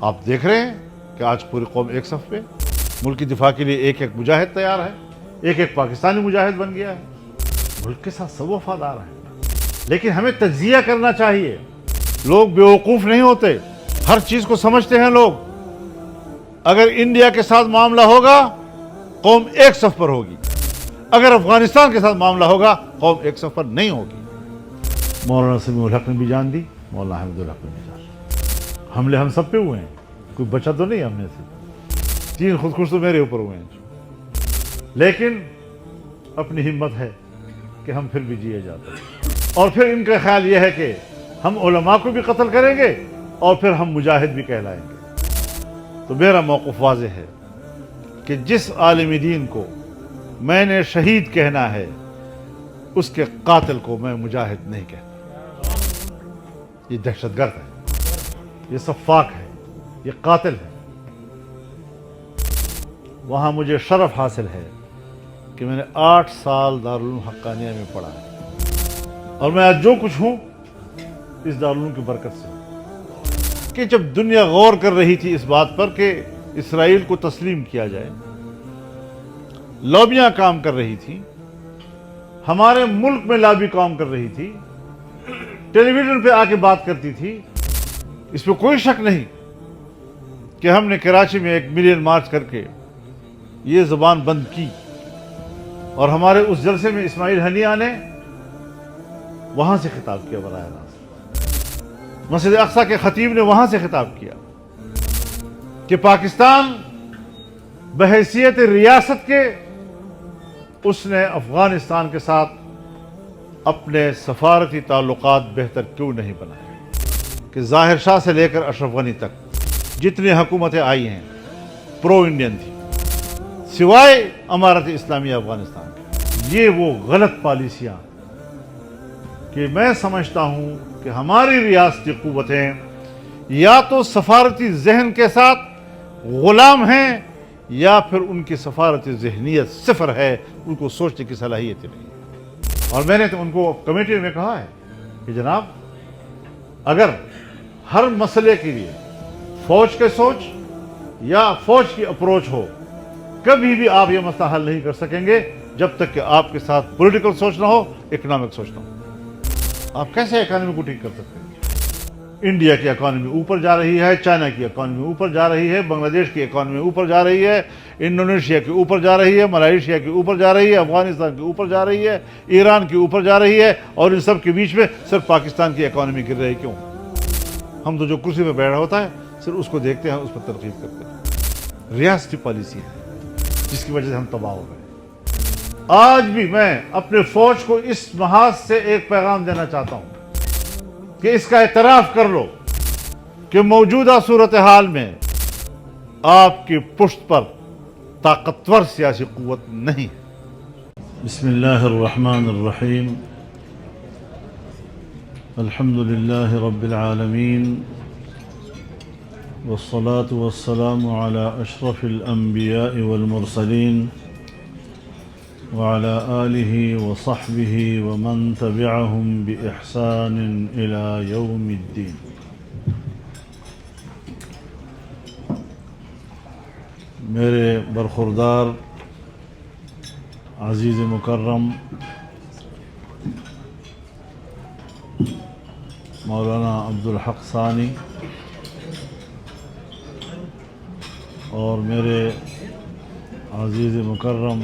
آپ دیکھ رہے ہیں کہ آج پوری قوم ایک صف پہ، ملک کی دفاع کے لیے ایک ایک مجاہد تیار ہے، ایک ایک پاکستانی مجاہد بن گیا ہے، ملک کے ساتھ سب وفادار ہیں۔ لیکن ہمیں تجزیہ کرنا چاہیے، لوگ بیوقوف نہیں ہوتے، ہر چیز کو سمجھتے ہیں لوگ۔ اگر انڈیا کے ساتھ معاملہ ہوگا قوم ایک صف پر ہوگی، اگر افغانستان کے ساتھ معاملہ ہوگا قوم ایک صف پر نہیں ہوگی۔ مولانا سمیع الحق نے بھی جان دی، مولانا حمید الحق نے بھی جان دی۔ حملے ہم سب پہ ہوئے ہیں، کوئی بچا تو نہیں ہم میں سے، 3 خودکش تو میرے اوپر ہوئے ہیں، لیکن اپنی ہمت ہے کہ ہم پھر بھی جیے جاتے ہیں۔ اور پھر ان کا خیال یہ ہے کہ ہم علماء کو بھی قتل کریں گے اور پھر ہم مجاہد بھی کہلائیں گے۔ تو میرا موقف واضح ہے کہ جس عالم دین کو میں نے شہید کہنا ہے اس کے قاتل کو میں مجاہد نہیں کہتا۔ یہ دہشت گرد ہے، یہ سفاک ہے، یہ قاتل ہے۔ وہاں مجھے شرف حاصل ہے کہ میں نے 8 سال دارالعلوم حقانیہ میں پڑھا ہے، اور میں آج جو کچھ ہوں اس دارالعلوم کی برکت سے۔ کہ جب دنیا غور کر رہی تھی اس بات پر کہ اسرائیل کو تسلیم کیا جائے، لابیاں کام کر رہی تھی، ہمارے ملک میں لابی کام کر رہی تھی، ٹیلی ویژن پہ آ کے بات کرتی تھی، اس پہ کوئی شک نہیں کہ ہم نے کراچی میں 1 ملین مارچ کر کے یہ زبان بند کی۔ اور ہمارے اس جلسے میں اسماعیل ہنیہ نے وہاں سے خطاب کیا، براہ راست مسجد اقصی کے خطیب نے وہاں سے خطاب کیا کہ پاکستان بحیثیت ریاست کے اس نے افغانستان کے ساتھ اپنے سفارتی تعلقات بہتر کیوں نہیں بنائے، کہ ظاہر شاہ سے لے کر اشرف غنی تک جتنی حکومتیں آئی ہیں پرو انڈین تھی، سوائے امارت اسلامیہ افغانستان کی۔ یہ وہ غلط پالیسیاں کہ میں سمجھتا ہوں کہ ہماری ریاستی قوتیں یا تو سفارتی ذہن کے ساتھ غلام ہیں یا پھر ان کی سفارتی ذہنیت صفر ہے، ان کو سوچنے کی صلاحیت نہیں ہے۔ اور میں نے تو ان کو کمیٹی میں کہا ہے کہ جناب اگر ہر مسئلے کے لیے فوج کے سوچ یا فوج کی اپروچ ہو، کبھی بھی آپ یہ مسئلہ حل نہیں کر سکیں گے جب تک کہ آپ کے ساتھ پولیٹیکل سوچ نہ ہو، اکنامک سوچ نہ ہو۔ آپ کیسے اکانومی کو ٹھیک کر سکتے ہیں؟ انڈیا کی اکانومی اوپر جا رہی ہے، چائنا کی اکانومی اوپر جا رہی ہے، بنگلہ دیش کی اکانومی اوپر جا رہی ہے، انڈونیشیا کی اوپر جا رہی ہے، ملائیشیا کی اوپر جا رہی ہے، افغانستان کی اوپر جا رہی ہے، ایران کی اوپر جا رہی ہے، اور ان سب کے بیچ میں صرف پاکستان کی اکانومی گر رہی ہے۔ کیوں؟ ہم تو جو کرسی پہ بیٹھا ہوتا ہے صرف اس کو دیکھتے ہیں، اس پر تنقید کرتے ہیں۔ ریاستی پالیسی ہے جس کی وجہ سے ہم تباہ ہو گئے۔ آج بھی میں اپنے فوج کو اس محاذ سے ایک پیغام دینا چاہتا ہوں کہ اس کا اعتراف کر لو کہ موجودہ صورتحال میں آپ کی پشت پر طاقتور سیاسی قوت نہیں ہے۔ بسم اللہ الرحمن الرحیم، الحمد للہ رب العالمین، والصلاة والسلام على اشرف الانبیاء والمرسلین وعلى آله وصحبه ومن تبعهم بإحسان إلى يوم الدين۔ میرے برخوردار عزیز مکرم مولانا عبدالحق ثانی اور میرے عزیز مکرم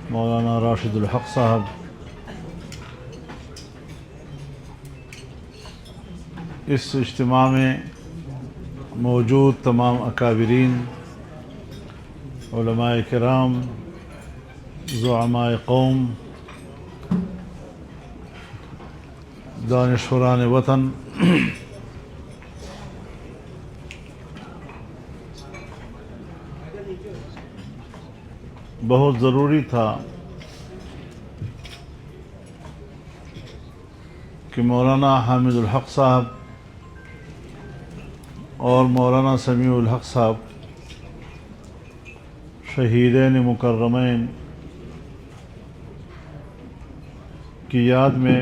مولانا راشد الحق صاحب، اس اجتماع میں موجود تمام اکابرین، علماء کرام، زعماء قوم، دانشوران وطن، بہت ضروری تھا کہ مولانا حامد الحق صاحب اور مولانا سمیع الحق صاحب شہیدین مکرمین کی یاد میں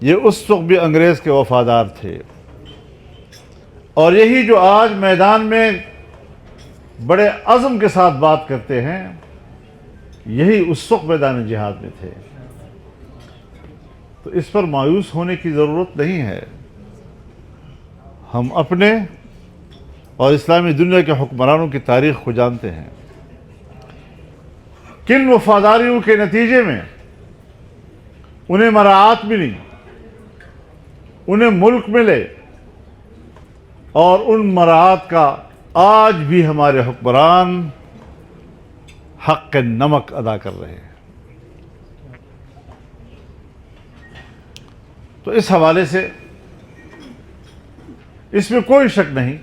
یہ اس وقت بھی انگریز کے وفادار تھے، اور یہی جو آج میدان میں بڑے عزم کے ساتھ بات کرتے ہیں، یہی اس وقت میدان جہاد میں تھے۔ تو اس پر مایوس ہونے کی ضرورت نہیں ہے۔ ہم اپنے اور اسلامی دنیا کے حکمرانوں کی تاریخ کو جانتے ہیں، کن وفاداریوں کے نتیجے میں انہیں مراعات ملی، انہیں ملک ملے، اور ان مراعات کا آج بھی ہمارے حکمران حق نمک ادا کر رہے ہیں۔ تو اس حوالے سے اس میں کوئی شک نہیں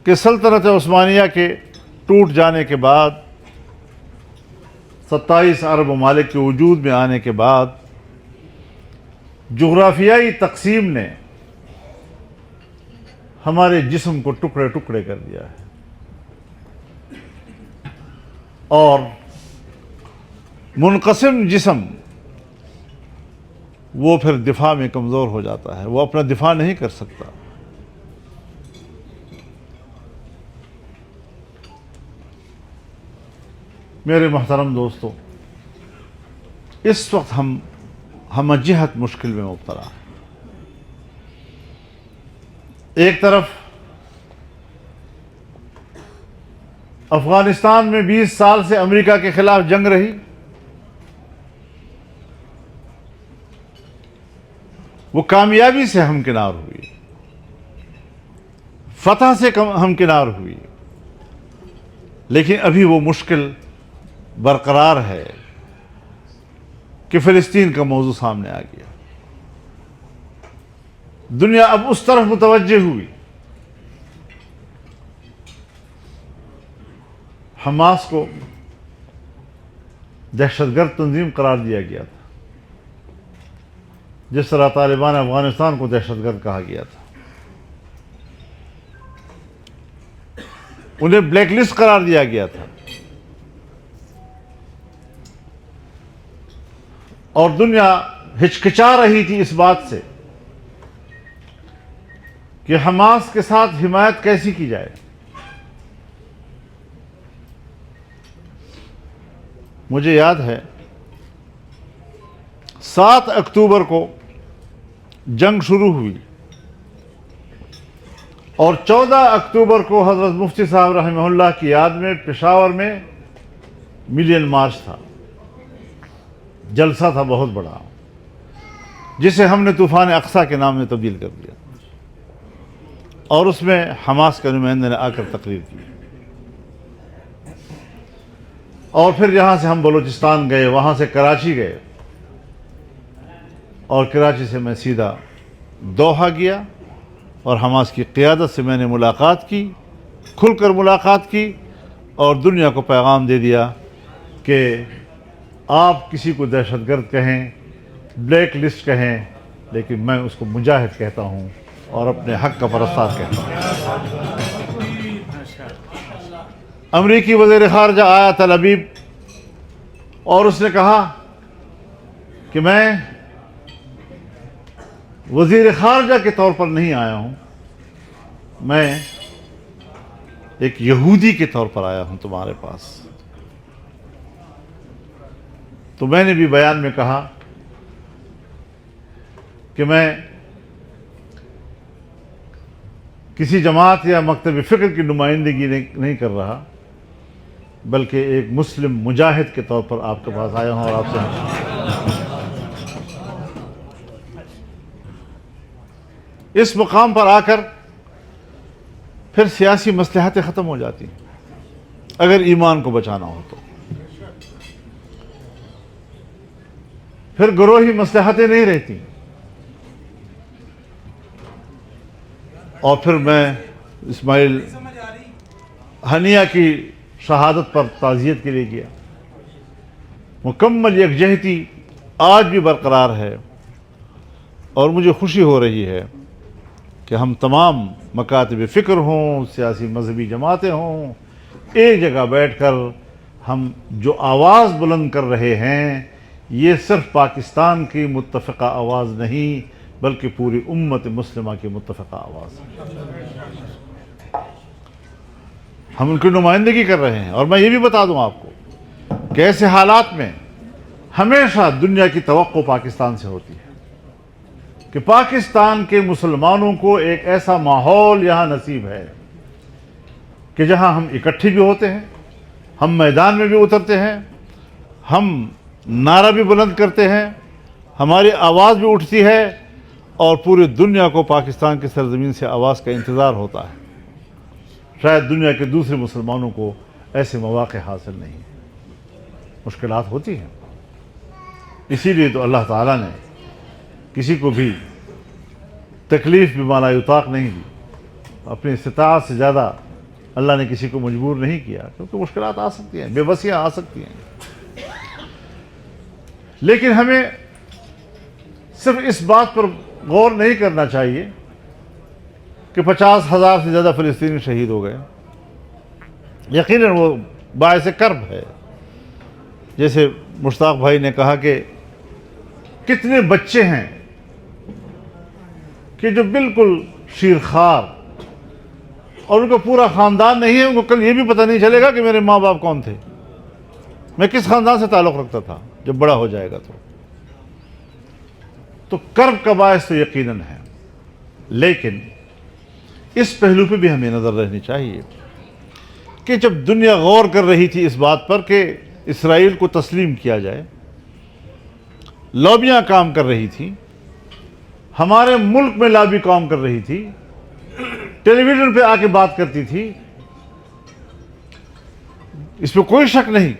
کہ سلطنت عثمانیہ کے ٹوٹ جانے کے بعد، 27 عرب ممالک کے وجود میں آنے کے بعد، جغرافیائی تقسیم نے ہمارے جسم کو ٹکڑے ٹکڑے کر دیا ہے، اور منقسم جسم وہ پھر دفاع میں کمزور ہو جاتا ہے، وہ اپنا دفاع نہیں کر سکتا۔ میرے محترم دوستو، اس وقت ہم جہت مشکل میں مبتلا ہیں۔ ایک طرف افغانستان میں 20 سال سے امریکہ کے خلاف جنگ رہی، وہ کامیابی سے ہمکنار ہوئی، فتح سے ہمکنار ہوئی، لیکن ابھی وہ مشکل برقرار ہے کہ فلسطین کا موضوع سامنے آ گیا۔ دنیا اب اس طرف متوجہ ہوئی۔ حماس کو دہشت گرد تنظیم قرار دیا گیا تھا، جس طرح طالبان افغانستان کو دہشت گرد کہا گیا تھا، انہیں بلیک لسٹ قرار دیا گیا تھا، اور دنیا ہچکچا رہی تھی اس بات سے کہ حماس کے ساتھ حمایت کیسی کی جائے۔ مجھے یاد ہے 7 اکتوبر کو جنگ شروع ہوئی، اور 14 اکتوبر کو حضرت مفتی صاحب رحمہ اللہ کی یاد میں پشاور میں ملین مارچ تھا، جلسہ تھا بہت بڑا، جسے ہم نے طوفان اقصیٰ کے نام میں تبدیل کر دیا، اور اس میں حماس کے نمائندے نے آ کر تقریر کی۔ اور پھر یہاں سے ہم بلوچستان گئے، وہاں سے کراچی گئے، اور کراچی سے میں سیدھا دوحہ گیا، اور حماس کی قیادت سے میں نے ملاقات کی، کھل کر ملاقات کی، اور دنیا کو پیغام دے دیا کہ آپ کسی کو دہشت گرد کہیں، بلیک لسٹ کہیں، لیکن میں اس کو مجاہد کہتا ہوں اور اپنے حق کا پرستار کہتا ہوں۔ امریکی وزیر خارجہ آیا تل ابیب، اور اس نے کہا کہ میں وزیر خارجہ کے طور پر نہیں آیا ہوں، میں ایک یہودی کے طور پر آیا ہوں تمہارے پاس۔ تو میں نے بھی بیان میں کہا کہ میں کسی جماعت یا مکتب فکر کی نمائندگی نہیں کر رہا، بلکہ ایک مسلم مجاہد کے طور پر آپ کے پاس آیا ہوں، اور آپ سے اس مقام پر آ کر پھر سیاسی مصلحتیں ختم ہو جاتی ہیں اگر ایمان کو بچانا ہو تو، پھر گروہی مصلحتیں نہیں رہتی، اور پھر میں اسماعیل ہنیہ کی شہادت پر تعزیت کے لیے گیا۔ مکمل یکجہتی آج بھی برقرار ہے، اور مجھے خوشی ہو رہی ہے کہ ہم تمام مکاتب فکر ہوں، سیاسی مذہبی جماعتیں ہوں، ایک جگہ بیٹھ کر ہم جو آواز بلند کر رہے ہیں، یہ صرف پاکستان کی متفقہ آواز نہیں بلکہ پوری امت مسلمہ کی متفقہ آواز ہے۔ ہم ان کی نمائندگی کر رہے ہیں، اور میں یہ بھی بتا دوں آپ کو کہ ایسے حالات میں ہمیشہ دنیا کی توقع پاکستان سے ہوتی ہے کہ پاکستان کے مسلمانوں کو ایک ایسا ماحول یہاں نصیب ہے کہ جہاں ہم اکٹھے بھی ہوتے ہیں، ہم میدان میں بھی اترتے ہیں، ہم نعرہ بھی بلند کرتے ہیں، ہماری آواز بھی اٹھتی ہے، اور پوری دنیا کو پاکستان کی سرزمین سے آواز کا انتظار ہوتا ہے۔ شاید دنیا کے دوسرے مسلمانوں کو ایسے مواقع حاصل نہیں ہیں، مشکلات ہوتی ہیں۔ اسی لیے تو اللہ تعالیٰ نے کسی کو بھی تکلیف بھی مالا یطاق نہیں دی، اپنی استطاعت سے زیادہ اللہ نے کسی کو مجبور نہیں کیا، کیونکہ مشکلات آ سکتی ہیں، بے بسیاں آ سکتی ہیں۔ لیکن ہمیں صرف اس بات پر غور نہیں کرنا چاہیے کہ 50,000 سے زیادہ فلسطینی شہید ہو گئے۔ یقیناً وہ باعث کرب ہے، جیسے مشتاق بھائی نے کہا کہ کتنے بچے ہیں کہ جو بالکل شیرخوار، اور ان کا پورا خاندان نہیں ہے، ان کو کل یہ بھی پتہ نہیں چلے گا کہ میرے ماں باپ کون تھے، میں کس خاندان سے تعلق رکھتا تھا، جب بڑا ہو جائے گا تو کرب کا باعث تو یقیناً ہے۔ لیکن اس پہلو پہ بھی ہمیں نظر رہنی چاہیے کہ جب دنیا غور کر رہی تھی اس بات پر کہ اسرائیل کو تسلیم کیا جائے، لابیاں کام کر رہی تھیں، ہمارے ملک میں لابی کام کر رہی تھی، ٹیلی ویژن پہ آ کے بات کرتی تھی، اس پہ کوئی شک نہیں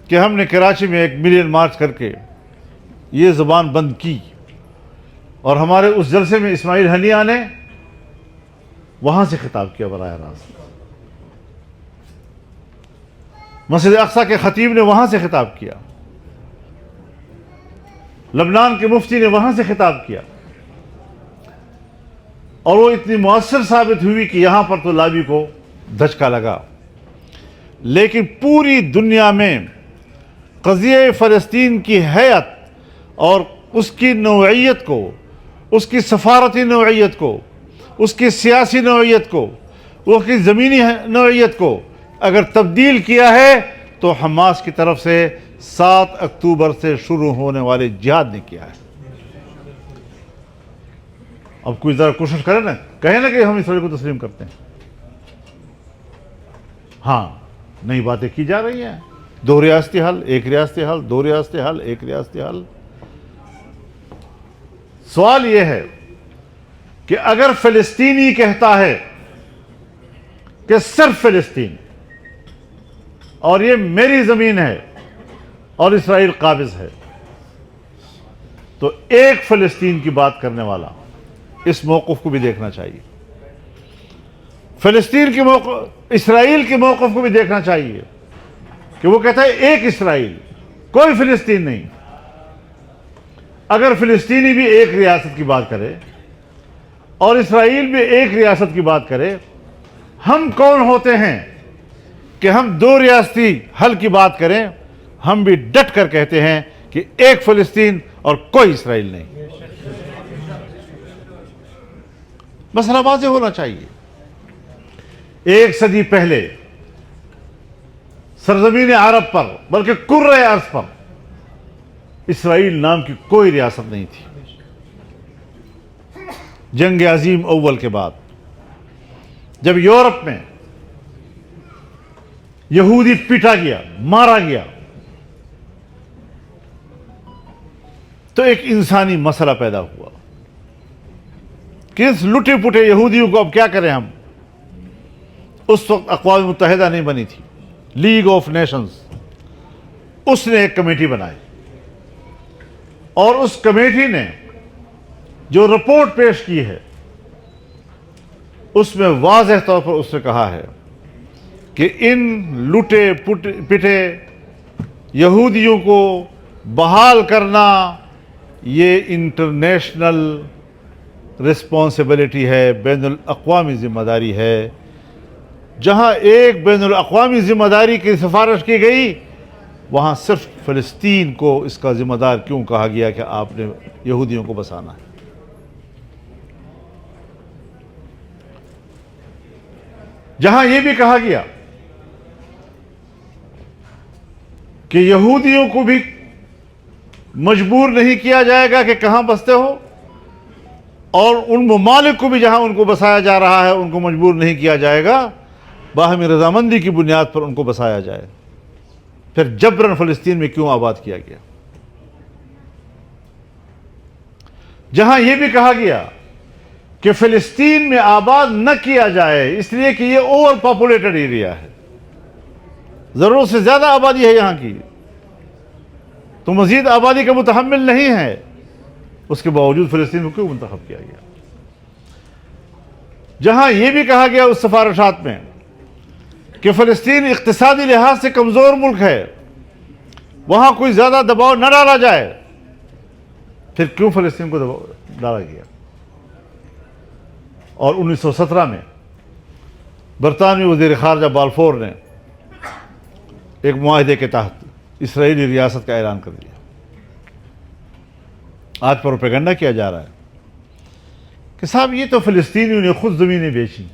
کہ ہم نے کراچی میں 1 ملین مارچ کر کے یہ زبان بند کی، اور ہمارے اس جلسے میں اسماعیل ہنیہ نے وہاں سے خطاب کیا براہ راست، مسجد اقصی کے خطیب نے وہاں سے خطاب کیا، لبنان کے مفتی نے وہاں سے خطاب کیا، اور وہ اتنی مؤثر ثابت ہوئی کہ یہاں پر تو لابی کو دھچکا لگا۔ لیکن پوری دنیا میں قضیہ فلسطین کی حیت اور اس کی نوعیت کو، اس کی سفارتی نوعیت کو، اس کی سیاسی نوعیت کو، اس کی زمینی نوعیت کو اگر تبدیل کیا ہے تو حماس کی طرف سے 7 اکتوبر سے شروع ہونے والے جہاد نے کیا ہے۔ اب کوئی ذرا کوشش کرے نا، کہے نا کہ ہم اسرائیل کو تسلیم کرتے ہیں۔ ہاں، نئی باتیں کی جا رہی ہیں، 2 ریاستی حل، 1 ریاستی حل، 2 ریاستی حل، 1 ریاستی حل۔ سوال یہ ہے کہ اگر فلسطینی کہتا ہے کہ صرف فلسطین اور یہ میری زمین ہے اور اسرائیل قابض ہے، تو ایک فلسطین کی بات کرنے والا اس موقف کو بھی دیکھنا چاہیے، فلسطین کے موقف، اسرائیل کے موقف کو بھی دیکھنا چاہیے کہ وہ کہتا ہے ایک اسرائیل، کوئی فلسطین نہیں۔ اگر فلسطینی بھی ایک ریاست کی بات کرے اور اسرائیل بھی ایک ریاست کی بات کرے، ہم کون ہوتے ہیں کہ ہم 2 ریاستی حل کی بات کریں؟ ہم بھی ڈٹ کر کہتے ہیں کہ ایک فلسطین اور کوئی اسرائیل نہیں۔ مسئلہ واضح ہونا چاہیے۔ 1 صدی پہلے سرزمین عرب پر، بلکہ کرۂ ارض پر، اسرائیل نام کی کوئی ریاست نہیں تھی۔ جنگ عظیم اول کے بعد جب یورپ میں یہودی پیٹا گیا، مارا گیا، تو ایک انسانی مسئلہ پیدا ہوا کہ اس لٹے پٹے یہودیوں کو اب کیا کریں ہم۔ اس وقت اقوام متحدہ نہیں بنی تھی، لیگ آف نیشنز، اس نے ایک کمیٹی بنائی، اور اس کمیٹی نے جو رپورٹ پیش کی ہے اس میں واضح طور پر اس نے کہا ہے کہ ان لٹے پٹے یہودیوں کو بحال کرنا یہ انٹرنیشنل رسپانسبلٹی ہے، بین الاقوامی ذمہ داری ہے۔ جہاں ایک بین الاقوامی ذمہ داری کی سفارش کی گئی، وہاں صرف فلسطین کو اس کا ذمہ دار کیوں کہا گیا کہ آپ نے یہودیوں کو بسانا ہے؟ جہاں یہ بھی کہا گیا کہ یہودیوں کو بھی مجبور نہیں کیا جائے گا کہ کہاں بستے ہو، اور ان ممالک کو بھی جہاں ان کو بسایا جا رہا ہے ان کو مجبور نہیں کیا جائے گا، باہمی رضامندی کی بنیاد پر ان کو بسایا جائے، پھر جبراً فلسطین میں کیوں آباد کیا گیا؟ جہاں یہ بھی کہا گیا کہ فلسطین میں آباد نہ کیا جائے اس لیے کہ یہ اوور پاپولیٹڈ ایریا ہے، ضرورت سے زیادہ آبادی ہے یہاں کی، تو مزید آبادی کا متحمل نہیں ہے، اس کے باوجود فلسطین کو کیوں منتخب کیا گیا؟ جہاں یہ بھی کہا گیا اس سفارشات میں کہ فلسطین اقتصادی لحاظ سے کمزور ملک ہے، وہاں کوئی زیادہ دباؤ نہ ڈالا جائے، پھر کیوں فلسطین کو دباؤ ڈالا گیا؟ اور 1917 میں برطانوی وزیر خارجہ بالفور نے ایک معاہدے کے تحت اسرائیلی ریاست کا اعلان کر دیا۔ آج پروپیگنڈا کیا جا رہا ہے کہ صاحب یہ تو فلسطینیوں نے خود زمینیں بیچی،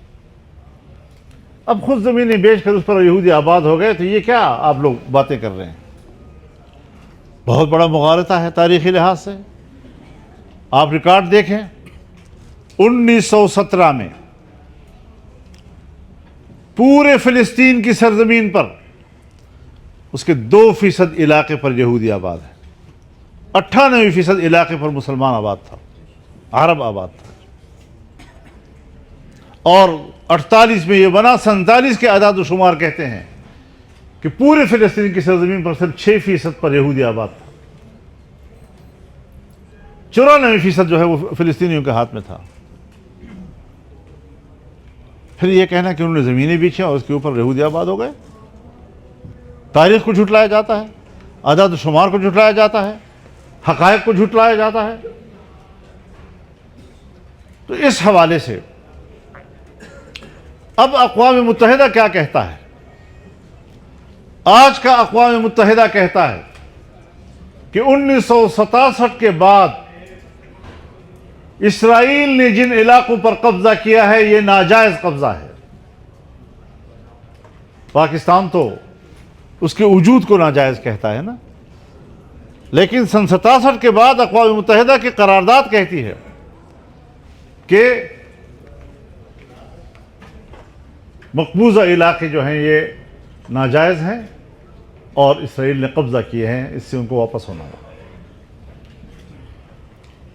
اب خود زمینیں بیچ کر اس پر یہودی آباد ہو گئے، تو یہ کیا آپ لوگ باتیں کر رہے ہیں؟ بہت بڑا مغالطہ ہے تاریخی لحاظ سے۔ آپ ریکارڈ دیکھیں، 1917 میں پورے فلسطین کی سرزمین پر اس کے 2% علاقے پر یہودی آباد ہے، 98% علاقے پر مسلمان آباد تھا، عرب آباد تھا، اور 48 میں یہ بنا، 47 کے اعداد و شمار کہتے ہیں کہ پورے فلسطین کی سرزمین پر صرف 6% پر یہودی آباد تھا، 94% جو ہے وہ فلسطینیوں کے ہاتھ میں تھا۔ پھر یہ کہنا کہ انہوں نے زمینیں بیچیں اور اس کے اوپر یہودی آباد ہو گئے، تاریخ کو جھٹلایا جاتا ہے، اعداد و شمار کو جھٹلایا جاتا ہے، حقائق کو جھٹلایا جاتا ہے۔ تو اس حوالے سے اب اقوام متحدہ کیا کہتا ہے؟ آج کا اقوام متحدہ کہتا ہے کہ 1967 کے بعد اسرائیل نے جن علاقوں پر قبضہ کیا ہے یہ ناجائز قبضہ ہے۔ پاکستان تو اس کے وجود کو ناجائز کہتا ہے نا، لیکن سن 67 کے بعد اقوام متحدہ کی قرارداد کہتی ہے کہ مقبوضہ علاقے جو ہیں یہ ناجائز ہیں اور اسرائیل نے قبضہ کیے ہیں، اس سے ان کو واپس ہونا ہوگا۔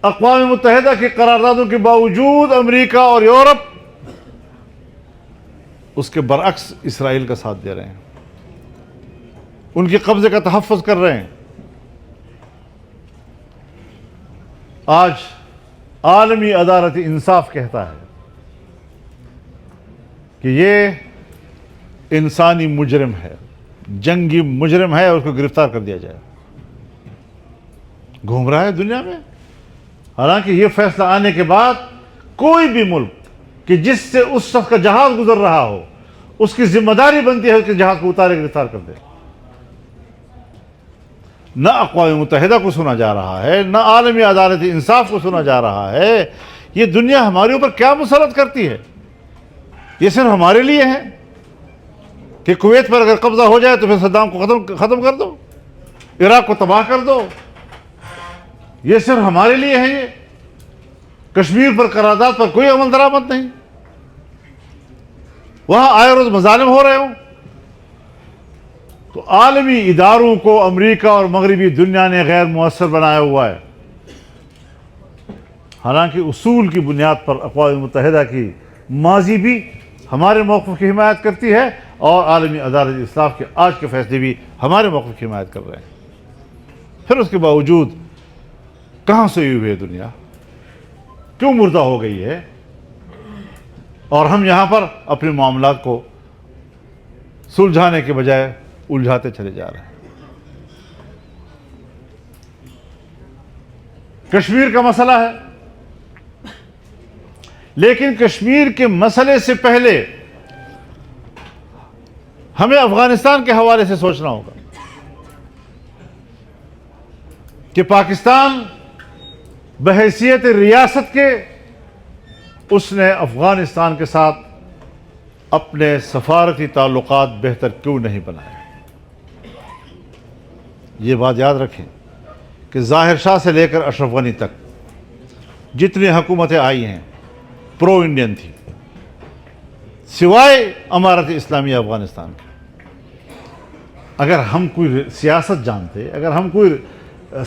اقوام متحدہ کی قراردادوں کے باوجود امریکہ اور یورپ اس کے برعکس اسرائیل کا ساتھ دے رہے ہیں، ان کے قبضے کا تحفظ کر رہے ہیں۔ آج عالمی عدالت انصاف کہتا ہے کہ یہ انسانی مجرم ہے، جنگی مجرم ہے، اور اس کو گرفتار کر دیا جائے۔ گھوم رہا ہے دنیا میں، حالانکہ یہ فیصلہ آنے کے بعد کوئی بھی ملک کہ جس سے اس شخص کا جہاز گزر رہا ہو، اس کی ذمہ داری بنتی ہے اس کے جہاز کو اتارے گرفتار کر دے۔ نہ اقوام متحدہ کو سنا جا رہا ہے، نہ عالمی عدالت انصاف کو سنا جا رہا ہے۔ یہ دنیا ہمارے اوپر کیا مسلط کرتی ہے؟ یہ صرف ہمارے لیے ہے کہ کویت پر اگر قبضہ ہو جائے تو پھر صدام کو ختم کر دو، عراق کو تباہ کر دو؟ یہ صرف ہمارے لیے ہے؟ یہ کشمیر پر قرارداد پر کوئی عمل درآمد نہیں، وہاں آئے روز مظالم ہو رہے ہوں؟ تو عالمی اداروں کو امریکہ اور مغربی دنیا نے غیر مؤثر بنایا ہوا ہے، حالانکہ اصول کی بنیاد پر اقوام متحدہ کی ماضی بھی ہمارے موقف کی حمایت کرتی ہے، اور عالمی عدالت انصاف کے آج کے فیصلے بھی ہمارے موقف کی حمایت کر رہے ہیں۔ پھر اس کے باوجود کہاں سے ہوئی ہے دنیا؟ کیوں مردہ ہو گئی ہے؟ اور ہم یہاں پر اپنے معاملات کو سلجھانے کے بجائے الجھاتے چلے جا رہے ہیں۔ کشمیر کا مسئلہ ہے، لیکن کشمیر کے مسئلے سے پہلے ہمیں افغانستان کے حوالے سے سوچنا ہوگا۔ کہ پاکستان بحیثیت ریاست کے اس نے افغانستان کے ساتھ اپنے سفارتی تعلقات بہتر کیوں نہیں بنائے؟ یہ بات یاد رکھیں کہ ظاہر شاہ سے لے کر اشرف غنی تک جتنی حکومتیں آئی ہیں پرو انڈین تھی، سوائے امارت اسلامیہ افغانستان کی۔ اگر ہم کوئی سیاست جانتے، اگر ہم کوئی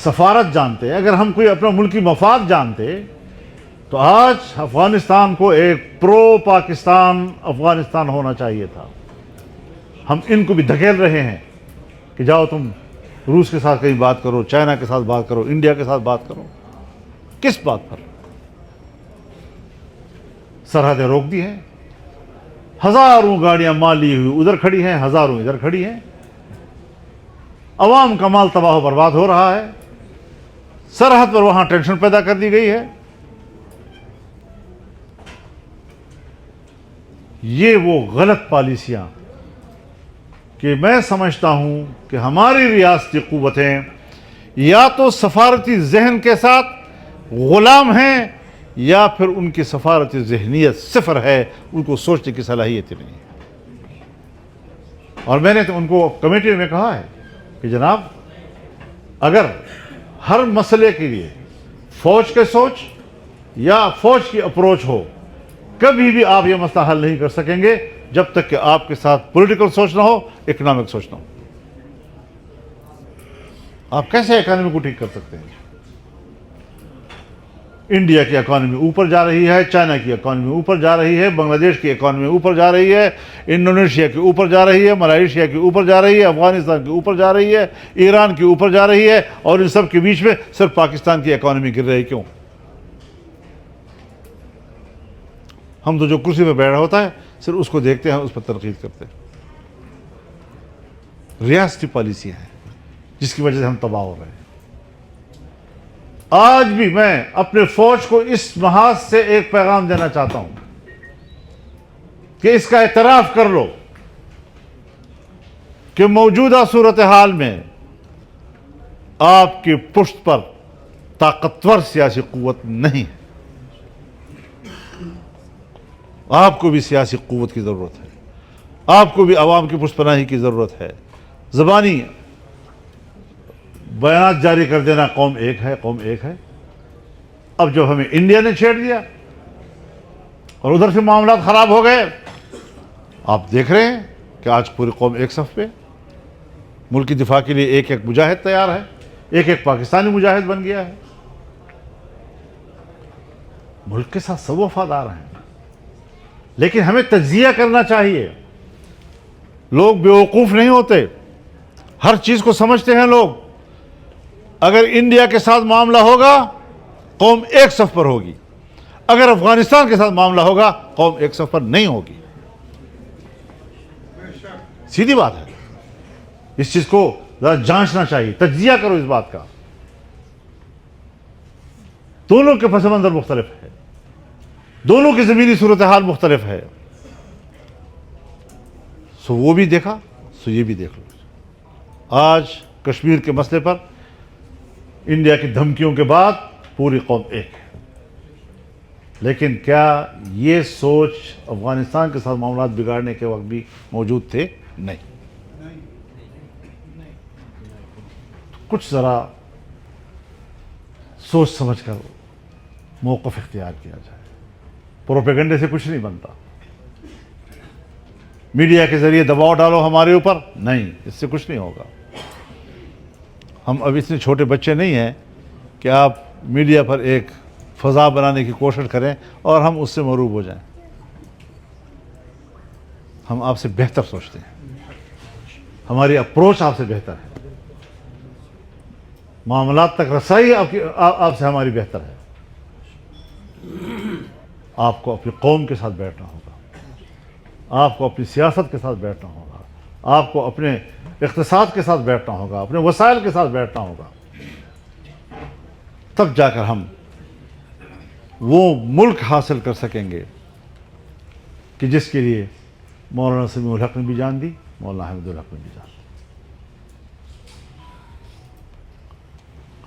سفارت جانتے، اگر ہم کوئی اپنا ملکی مفاد جانتے، تو آج افغانستان کو ایک پرو پاکستان افغانستان ہونا چاہیے تھا۔ ہم ان کو بھی دھکیل رہے ہیں کہ جاؤ تم روس کے ساتھ کہیں بات کرو، چائنا کے ساتھ بات کرو، انڈیا کے ساتھ بات کرو۔ کس بات پر؟ سرحدیں روک دی ہیں، ہزاروں گاڑیاں مال لی ہوئی ادھر کھڑی ہیں، ہزاروں ادھر کھڑی ہیں، عوام کا مال تباہ و برباد ہو رہا ہے، سرحد پر وہاں ٹینشن پیدا کر دی گئی ہے۔ یہ وہ غلط پالیسیاں کہ میں سمجھتا ہوں کہ ہماری ریاستی قوتیں یا تو سفارتی ذہن کے ساتھ غلام ہیں یا پھر ان کی سفارتی ذہنیت صفر ہے، ان کو سوچنے کی صلاحیت نہیں ہے۔ اور میں نے تو ان کو کمیٹی میں کہا ہے کہ جناب اگر ہر مسئلے کے لیے فوج کے سوچ یا فوج کی اپروچ ہو، کبھی بھی آپ یہ مسئلہ حل نہیں کر سکیں گے جب تک کہ آپ کے ساتھ پولیٹیکل سوچ نہ ہو، اکنامک سوچ نہ ہو۔ آپ کیسے اکانومی کو ٹھیک کر سکتے ہیں؟ انڈیا کی اکانومی اوپر جا رہی ہے، چائنا کی اکانومی اوپر جا رہی ہے، بنگلہ دیش کی اکانومی اوپر جا رہی ہے، انڈونیشیا کی اوپر جا رہی ہے، ملائیشیا کی اوپر جا رہی ہے، افغانستان کی اوپر جا رہی ہے، ایران کی اوپر جا رہی ہے، اور ان سب کے بیچ میں صرف پاکستان کی اکانومی گر رہی۔ کیوں؟ ہم تو جو کرسی پہ بیٹھا ہوتا ہے صرف اس کو دیکھتے ہیں، اس پر تنقید کرتے ہیں۔ ریاستی پالیسیاں ہیں جس کی وجہ سے ہم تباہ ہو رہے ہیں۔ آج بھی میں اپنے فوج کو اس محاذ سے ایک پیغام دینا چاہتا ہوں کہ اس کا اعتراف کر لو کہ موجودہ صورتحال میں آپ کی پشت پر طاقتور سیاسی قوت نہیں ہے۔ آپ کو بھی سیاسی قوت کی ضرورت ہے، آپ کو بھی عوام کی پشت پناہی کی ضرورت ہے۔ زبانی بیانات جاری کر دینا قوم ایک ہے، قوم ایک ہے۔ اب جب ہمیں انڈیا نے چھیڑ دیا اور ادھر سے معاملات خراب ہو گئے، آپ دیکھ رہے ہیں کہ آج پوری قوم ایک صف پہ، ملک کی دفاع کے لیے ایک ایک مجاہد تیار ہے، ایک ایک پاکستانی مجاہد بن گیا ہے۔ ملک کے ساتھ سب وفادار ہیں، لیکن ہمیں تجزیہ کرنا چاہیے۔ لوگ بیوقوف نہیں ہوتے، ہر چیز کو سمجھتے ہیں لوگ۔ اگر انڈیا کے ساتھ معاملہ ہوگا قوم ایک صف پر ہوگی، اگر افغانستان کے ساتھ معاملہ ہوگا قوم ایک صف پر نہیں ہوگی۔ سیدھی بات ہے، اس چیز کو ذرا جانچنا چاہیے، تجزیہ کرو اس بات کا۔ دونوں کے پس منظر مختلف ہے، دونوں کی زمینی صورتحال مختلف ہے، سو وہ بھی دیکھا، سو یہ بھی دیکھ لو۔ آج کشمیر کے مسئلے پر انڈیا کی دھمکیوں کے بعد پوری قوم ایک ہے، لیکن کیا یہ سوچ افغانستان کے ساتھ معاملات بگاڑنے کے وقت بھی موجود تھے؟ نہیں۔ کچھ ذرا سوچ سمجھ کر موقف اختیار کیا جائے۔ پروپیگنڈے سے کچھ نہیں بنتا۔ میڈیا کے ذریعے دباؤ ڈالو ہمارے اوپر، نہیں، اس سے کچھ نہیں ہوگا۔ ہم اب اتنے چھوٹے بچے نہیں ہیں کہ آپ میڈیا پر ایک فضا بنانے کی کوشش کریں اور ہم اس سے مغلوب ہو جائیں۔ ہم آپ سے بہتر سوچتے ہیں، ہماری اپروچ آپ سے بہتر ہے، معاملات تک رسائی آپ سے ہماری بہتر ہے۔ آپ کو اپنی قوم کے ساتھ بیٹھنا ہوگا، آپ کو اپنی سیاست کے ساتھ بیٹھنا ہوگا، آپ کو اپنے اقتصاد کے ساتھ بیٹھنا ہوگا، اپنے وسائل کے ساتھ بیٹھنا ہوگا، تب جا کر ہم وہ ملک حاصل کر سکیں گے کہ جس کے لیے مولانا سمیع الحق نے بھی جان دی، مولانا حمید الحق نے بھی جان دی۔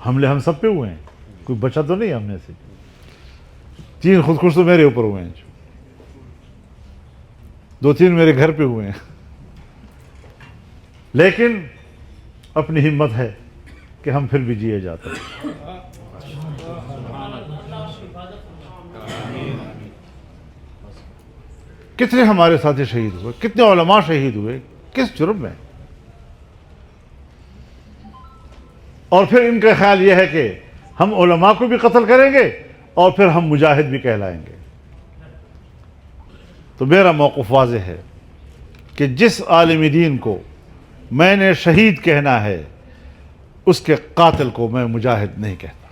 حملے ہم سب پہ ہوئے ہیں، کوئی بچا تو نہیں ہم میں سے. 3 خودکش تو میرے اوپر ہوئے ہیں، 2-3 میرے گھر پہ ہوئے ہیں. لیکن اپنی ہمت ہے کہ ہم پھر بھی جیے جاتے ہیں. کتنے ہمارے ساتھی شہید ہوئے، کتنے علماء شہید ہوئے، کس جرم میں؟ اور پھر ان کا خیال یہ ہے کہ ہم علماء کو بھی قتل کریں گے اور پھر ہم مجاہد بھی کہلائیں گے. تو میرا موقف واضح ہے کہ جس عالم دین کو میں نے شہید کہنا ہے اس کے قاتل کو میں مجاہد نہیں کہتا.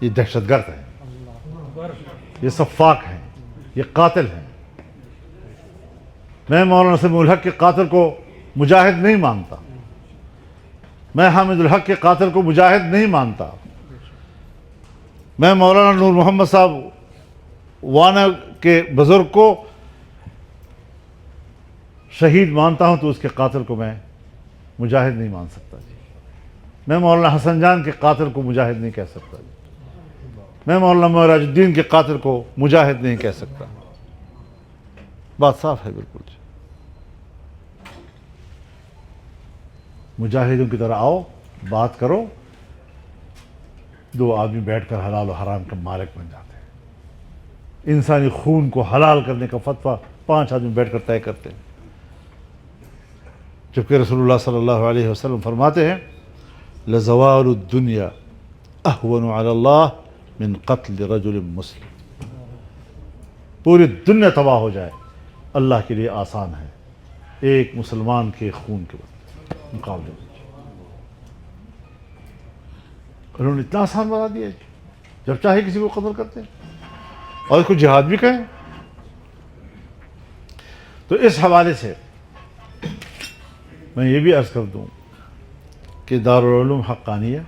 یہ دہشت گرد ہے، یہ سفاک ہیں، یہ قاتل ہیں. میں مولانا سمیع الحق کے قاتل کو مجاہد نہیں مانتا، میں حامد الحق کے قاتل کو مجاہد نہیں مانتا، میں مولانا نور محمد صاحب وانا کے بزرگ کو شہید مانتا ہوں تو اس کے قاتل کو میں مجاہد نہیں مان سکتا جی. میں مولانا حسن جان کے قاتل کو مجاہد نہیں کہہ سکتا جی. میں مولانا معراج الدین کے قاتل کو مجاہد نہیں کہہ سکتا. بات صاف ہے بالکل جی. مجاہدوں کی طرح آؤ، بات کرو، 2 آدمی بیٹھ کر حلال و حرام کا مالک بن جاتے ہیں. انسانی خون کو حلال کرنے کا فتویٰ 5 آدمی بیٹھ کر طے کرتے ہیں، جبکہ رسول اللہ صلی اللہ علیہ وسلم فرماتے ہیں لَزَوَالُ الدُّنْيَا أَهْوَنُ عَلَى اللَّهِ مِنْ قَتْلِ رَجُلٍ مُسْلِمٍ. پوری دنیا تباہ ہو جائے اللہ کے لیے آسان ہے ایک مسلمان کے خون کے مقابلے میں. انہوں نے اتنا آسان بنا دیا جب چاہے کسی کو قتل کرتے ہیں اور اس کو جہاد بھی کہیں. تو اس حوالے سے میں یہ بھی عرض کر دوں کہ دارالعلوم حقانیہ،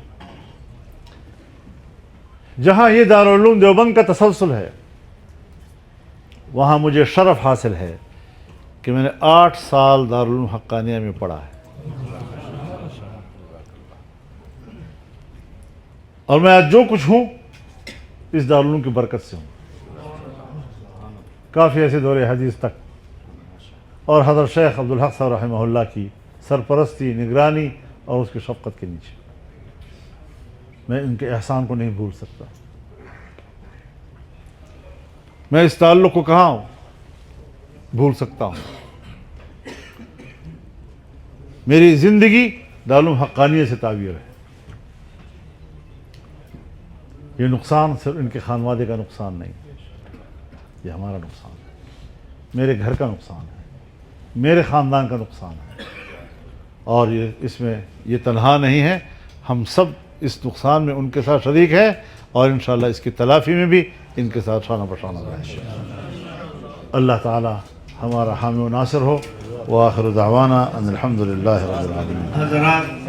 جہاں یہ دارالعلوم دیوبند کا تسلسل ہے، وہاں مجھے شرف حاصل ہے کہ میں نے 8 سال دارالعلوم حقانیہ میں پڑھا ہے. اور میں آج جو کچھ ہوں اس دارالعلوم کی برکت سے ہوں. کافی ایسے دور حدیث تک اور حضرت شیخ عبدالحق صاحب رحمہ اللہ کی سرپرستی، نگرانی اور اس کی شفقت کے نیچے میں ان کے احسان کو نہیں بھول سکتا. میں اس تعلق کو کہاں بھول سکتا ہوں. میری زندگی دارالعلوم حقانیہ سے تعبیر ہے. یہ نقصان صرف ان کے خانوادے کا نقصان نہیں، یہ ہمارا نقصان ہے، میرے گھر کا نقصان ہے، میرے خاندان کا نقصان ہے. اور اس میں یہ تنہا نہیں ہے، ہم سب اس نقصان میں ان کے ساتھ شریک ہیں اور انشاءاللہ اس کی تلافی میں بھی ان کے ساتھ شانہ بشانہ رہیں گے. اللہ تعالی ہمارا حامی و ناصر ہو. وآخر دعوانا ان الحمد للہ رب العالمین.